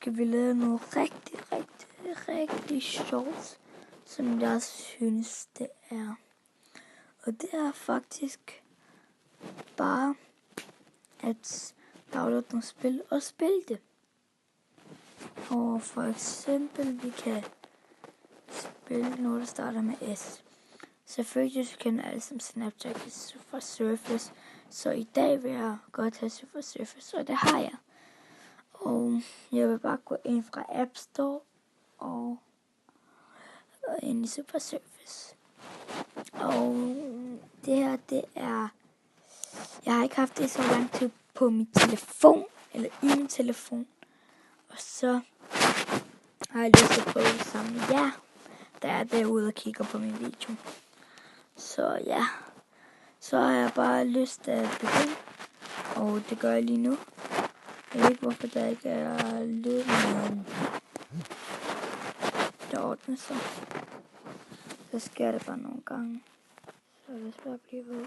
skal vi lave noget rigtig sjovt, som jeg synes det er. Og det er faktisk bare at downloade nogle spil og spille det. Og for eksempel, vi kan spille noget, der starter med S. Selvfølgelig så kender alle som Snapchat Super Surface. Så i dag vil jeg godt have Super Surface, og det har jeg. Og jeg vil bare gå ind fra App Store og ind i Super Surface. Og det her, det er... Jeg har ikke haft det så lang tid på min telefon, eller i min telefon. Og så har jeg lyst til at prøve det sammen med jer, der er derude og kigger på min video. Så ja, så har jeg bare lyst til at begynde, og det gør jeg lige nu. Jeg ved ikke, hvorfor der ikke er lyd, men det ordner sig. Så sker det bare nogle gange. Så lad os bare blive ved.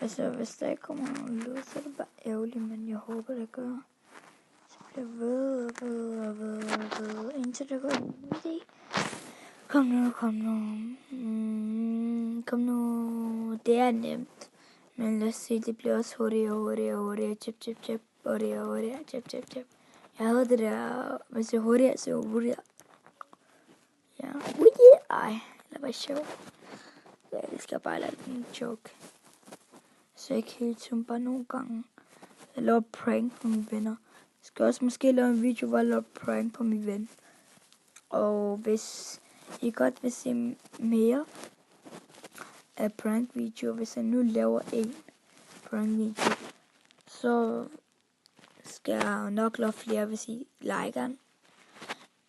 Altså, hvis der ikke kommer nogen lyd, så er det bare ærgerligt, men jeg håber, det gør. Så bliver ved, indtil det går en idé. Kom nu. Det er nemt. Men lad os se, det bliver også hurtigere. Chip. Hurtigere, chip. Jeg havde det der, hvis jeg hurtigere, så hurtigere. Ja, ej, det var sjovt. Ja, det skal bare lade en joke. Så ikke hele tiden, bare nogle gange. Jeg laver prank på mine venner. Jeg skal også måske lave en video, hvor jeg laver prank på mine ven. Og hvis I godt vil se mere af prank-video, hvis jeg nu laver en prank-video, så skal jeg nok lave flere, hvis I liker den.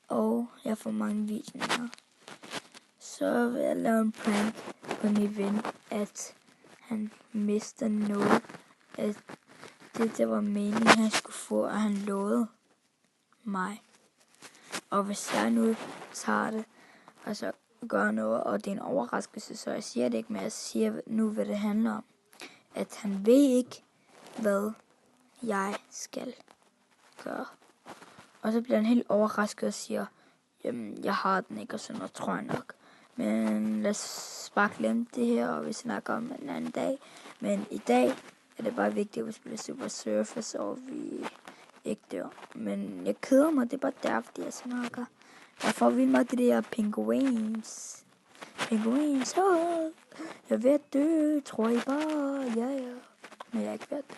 Og jeg får mange videoer. Så vil jeg lave en prank på min ven, at han mister noget. At det var meningen, han skulle få, og han lovede mig. Og hvis jeg nu tager det, og så gør noget, og det er en overraskelse, så jeg siger det ikke, men jeg siger nu, hvad det handler om. At han ved ikke, hvad jeg skal gøre. Og så bliver han helt overrasket og siger, jamen, jeg har den ikke, og sådan noget, tror jeg nok. Men lad os bare glemme det her, og vi snakker om en anden dag. Men i dag er det bare vigtigt, at vi spiller Super Surface, og vi ikke dør. Men jeg keder mig, det er bare derfor, jeg snakker. Jeg får vildt meget det der penguins. Jeg er ved at dø, tror I bare, ja. Men jeg er ikke ved at dø.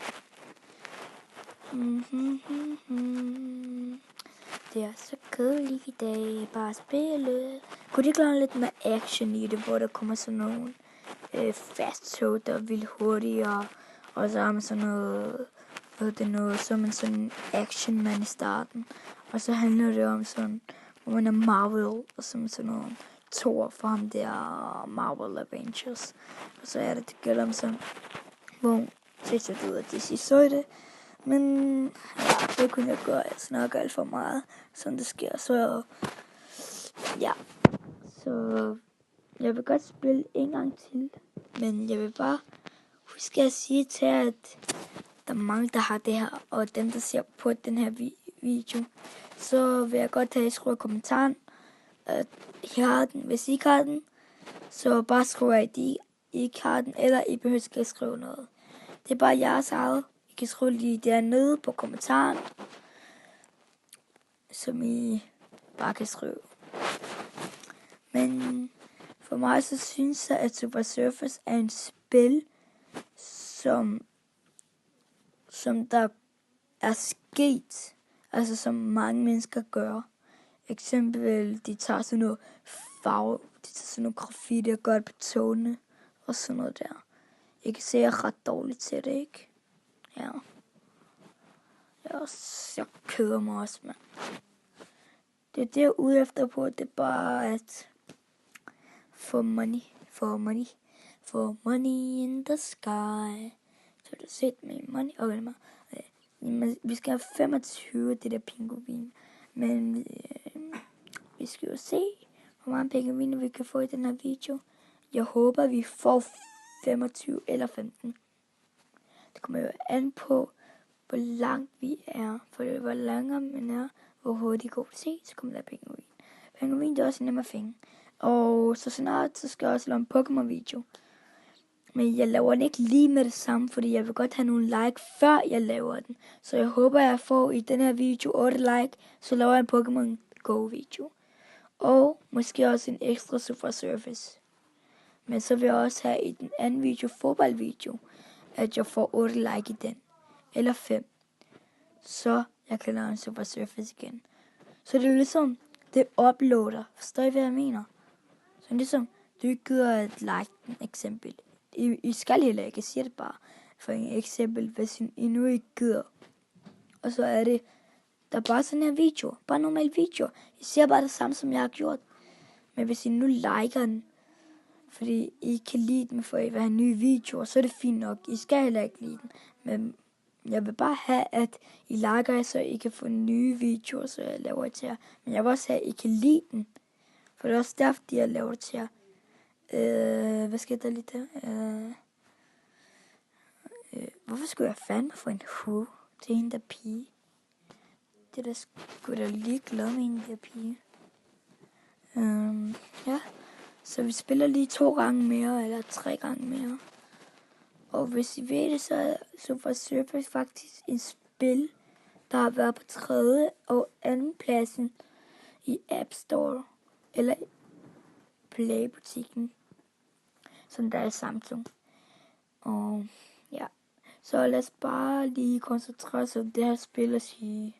Det er så kedeligt i dag, bare spille. Kunne de ikke lave lidt mere action i det, hvor der kommer sådan nogle fast tog, der er vildt hurtigere, og så har man sådan noget, så er man sådan en actionman i starten, og så handler det om sådan, hvor man er Marvel, og sådan noget Thor for ham der Marvel Avengers, og så er det gælder om sådan, hvor det ud af DC, så er det. Men ja, det kunne jeg gøre. Jeg snakker alt for meget, som det sker. Så ja. Så jeg vil godt spille en gang til. Men jeg vil bare huske at sige til jer, at der er mange, der har det her. Og dem, der ser på den her video. Så vil jeg godt have, at I skriver i kommentaren, at I har den. Hvis I ikke har den, så bare skriv, at I ikke har den. Eller I behøver ikke at skrive noget. Det er bare jeres eget. I kan skrive lige dernede på kommentaren, som I bare kan skrive. Men for mig så synes jeg, at Super Surface er en spil, som der er sket, altså som mange mennesker gør. Eksempel, de tager sådan noget farve, de tager sådan noget graffiti og gør det på togene, og sådan noget der. Jeg kan se, at jeg er ret dårligt til det, ikke? Ja. Jeg keder mig også, mand. Det jeg er ude efter på, det er bare at få money in the sky. Så du set med money. Okay, vi skal have 25 det der pinguin. Men vi skal jo se, hvor mange pinguiner vi kan få i den her video. Jeg håber, vi får 25 eller 15. Det kommer jo an på, hvor langt vi er. For hvor længere man er, hvor hurtigt går det se, så kommer der penguin. Penguin, det er også nemt at finde. Og så snart, så skal jeg også lave en Pokémon-video. Men jeg laver den ikke lige med det samme, fordi jeg vil godt have nogle like, før jeg laver den. Så jeg håber, jeg får i den her video 8 like, så laver jeg en Pokémon Go-video. Og måske også en ekstra Super Surface. Men så vil jeg også have i den anden video, fodboldvideo, at jeg får 8 like i den. Eller 5. Så jeg kan lave en Super Surface igen. Så det er ligesom, det uploader. Forstår I, hvad jeg mener? Så ligesom, du ikke gider at like den, eksempel. I skal heller ikke, jeg siger det bare. For en eksempel, hvis I nu ikke gider. Og så er det, der er bare sådan her video. Bare normal video. I ser bare det samme, som jeg har gjort. Men hvis I nu liker den, fordi I kan lide den, for I vil have nye videoer, så er det fint nok. I skal heller ikke lide den. Men jeg vil bare have, at I liker, så I kan få nye videoer, så jeg laver det til jer. Men jeg vil også have, at I kan lide den. For det er også derfor, jeg laver det til jer. Hvad skal der lige der? Hvorfor skulle jeg fandme få en hue til hende der pige? Det der skulle da lige glad med hende der pige. Ja. Så vi spiller lige 2 gange mere, eller 3 gange mere. Og hvis I ved det, så er Super Surface faktisk en spil, der har været på 3. og 2. pladsen i App Store. Eller Play-butikken, som der er Samsung. Og ja, så lad os bare lige koncentrere os om det her spil og sige,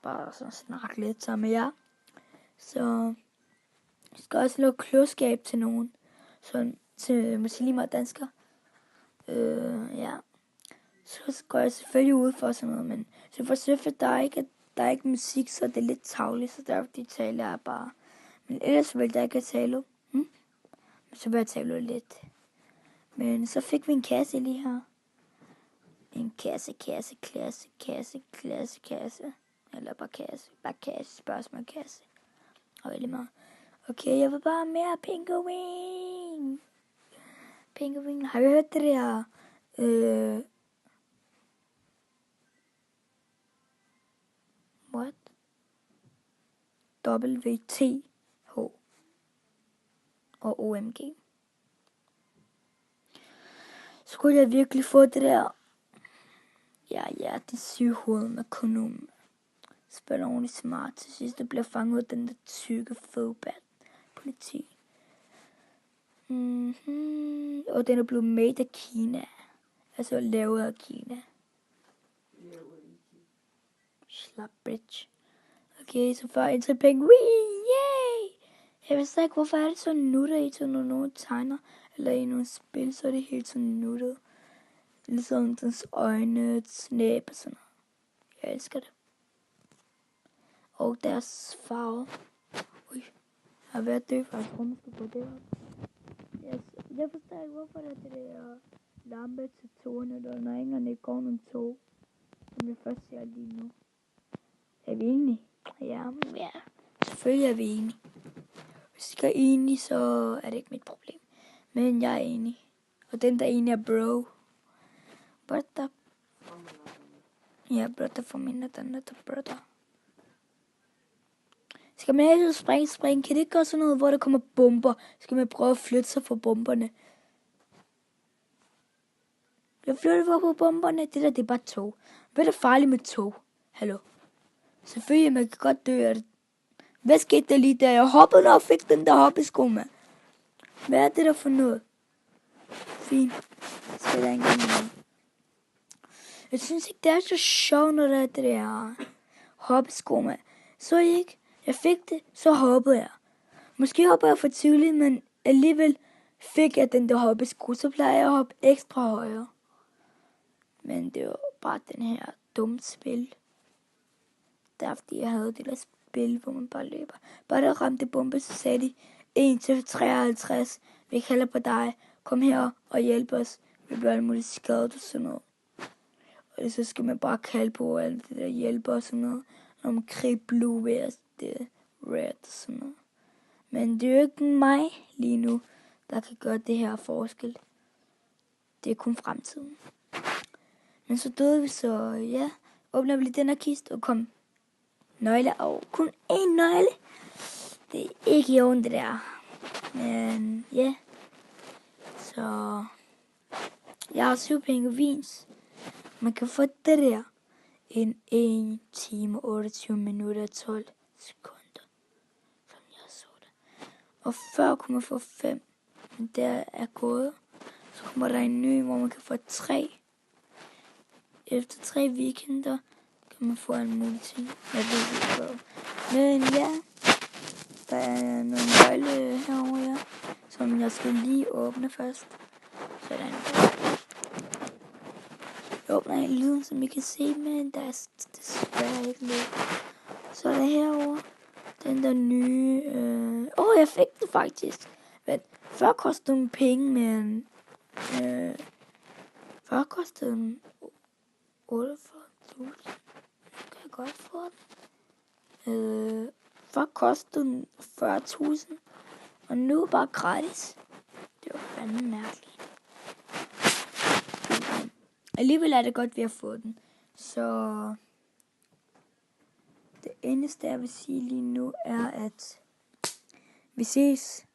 bare sådan snakke lidt sammen med jer. Så jeg skal også lave klogskab til nogen, sådan til muslimer og danskere. Ja, så går jeg selvfølgelig ud for sådan noget, men så for selvfølgelig, der er ikke musik, så det er lidt tavligt, så derfor de taler jeg bare. Men ellers vil jeg ikke tale. Så vil jeg tale lidt. Men så fik vi en kasse lige her. En kasse. Eller bare kasse, spørgsmålkasse. Og veldig meget. Okay, jeg vil bare mere penguin. Penguin, har vi hørt det der? What? WTH og OMG. Skulle jeg virkelig få det der? Ja, det syge hoved med konum. Spiller ordentligt smart. Til sidst det bliver fanget ud den der tykke fodbold politi. Og den er blevet made af Kina. Altså lavet af Kina. Slap bitch. Okay, så får jeg til penguin. Yay! Jeg ved ikke, hvorfor er det så nuttet i til nogle tegner. Eller i nogle spil, så er det helt så nuttet. Ligesom dens øjne, snæb og sådan noget. Jeg elsker det. Og deres farve. Ui, jeg har været død faktisk. Hvor man skal gå derop. Jeg forstår ikke, hvorfor der er det der lampe til togene, der når ikke går nogen tog. Som jeg først ser lige nu. Er vi enige? Ja, selvfølgelig er vi enige. Hvis I ikke er enige, så er det ikke mit problem. Men jeg er enig. Og den der ene er bro. Brother. Ja, brother for min og den der brother. Skal man altid springe? Kan det ikke gøre sådan noget, hvor der kommer bomber? Skal man prøve at flytte sig fra bomberne? Jeg flytter på bomberne. Det er bare tog. Hvad er det farligt med tog? Hallo? Selvfølgelig, man kan godt dø af det. Hvad skete der lige der? Jeg hoppede og fik den der hoppesko med. Hvad er det der for noget? Fint. Skal der ikke noget? Jeg synes ikke, det er så sjovt, når der er det der hoppesko med. Så ikke? Jeg fik det, så hoppede jeg. Måske hopper jeg for tidligt, men alligevel fik jeg den der hoppesko. Så plejer jeg at hoppe ekstra højere. Men det var bare den her dumme spil. Det er fordi, jeg havde det der spil, hvor man bare løber. Bare der ramte bombe, så sagde de 1-53. Vi kalder på dig. Kom her og hjælp os. Vi bliver alle muligt skadet og sådan noget. Og så skal man bare kalde på alt det der hjælp og sådan noget. Omkring blue vest, det red og sådan noget. Men det er jo ikke mig lige nu, der kan gøre det her forskel. Det er kun fremtiden. Men så døde vi, så ja. Åbner vi lige den her kiste, og kom nøgle af. Kun én nøgle. Det er ikke i orden, det der. Men ja. Så jeg har 7 pingvins. Man kan få det der. 1 time, 28 minutter, 12 sekunder. Som jeg så det. Og før kunne man få 5. Men der er gået. Så kommer der en ny, hvor man kan få 3. Efter 3 weekender kan man få en mulig ting. Jeg ved ikke hvad. Men ja, der er nogle nøgle herovre, ja, som jeg skal lige åbne først. Sådan. Jeg åbner en lyd, som I kan se, men der er desværre ikke lyd. Så er der herovre den der nye. Jeg fik den faktisk. Men før kostede den penge, men før kostede den 48.000. Kan jeg godt få den. Før kostede den 40.000. Og nu er bare gratis. Det var fandme mærkeligt. Alligevel er det godt, vi har fået den. Så det eneste, jeg vil sige lige nu, er, at vi ses